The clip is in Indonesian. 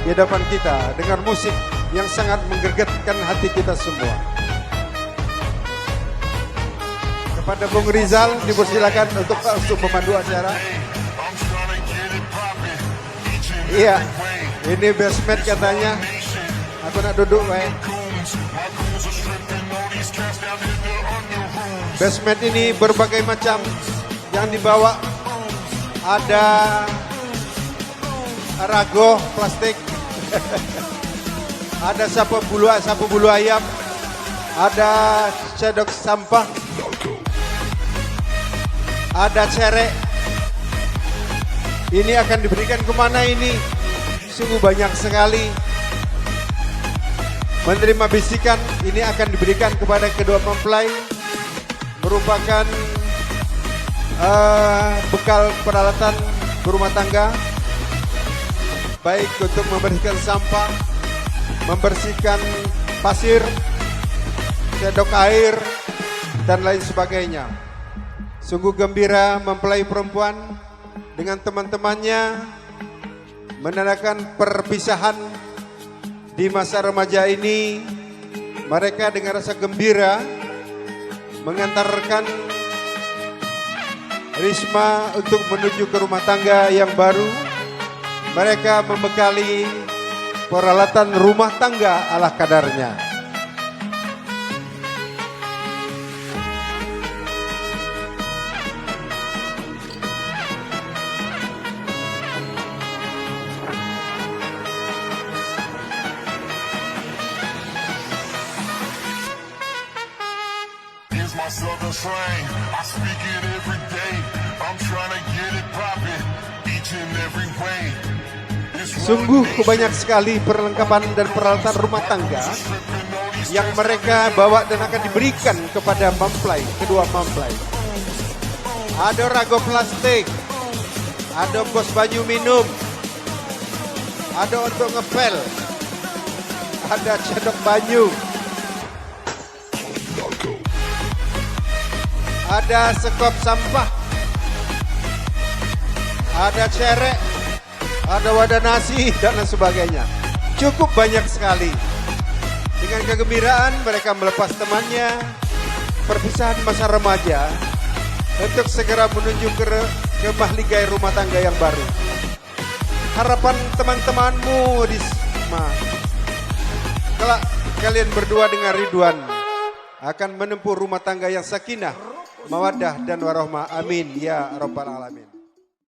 di hadapan kita dengan musik yang sangat menggegetkan hati kita semua. Kepada Bung Rizal dipersilakan untuk langsung memandu acara. Iya, ini basement katanya. Aku nak duduk baik. Basement ini berbagai macam yang dibawa. Ada rago plastik, ada sapu bulu ayam, ada sendok sampah, ada cerek. Ini akan diberikan kemana ini? Sungguh banyak sekali. Menerima bisikan ini akan diberikan kepada kedua mempelai, merupakan bekal peralatan berumah tangga, baik untuk membersihkan sampah, membersihkan pasir, sendok air, dan lain sebagainya. Sungguh gembira mempelai perempuan dengan teman-temannya menandakan perpisahan di masa remaja ini. Mereka dengan rasa gembira mengantarkan Risma untuk menuju ke rumah tangga yang baru. Mereka membekali peralatan rumah tangga ala kadarnya. My southern slang, I speak it every day. I'm trying to get it poppin' each and every way. Sungguh banyak sekali perlengkapan dan peralatan rumah tangga yang mereka bawa dan akan diberikan kepada mempelai, kedua mempelai. Ada rago plastik, ada bos banyu minum, ada untuk ngepel, ada sendok banyu, ada sekop sampah, ada cerek, ada wadah nasi, dan lain sebagainya. Cukup banyak sekali. Dengan kegembiraan mereka melepas temannya, perpisahan masa remaja, untuk segera menuju ke mahligai rumah tangga yang baru. Harapan teman-temanmu Risma, kalau kalian berdua dengan Ridwan akan menempuh rumah tangga yang sakinah, mawaddah dan warahmah. Amin ya rabbal alamin.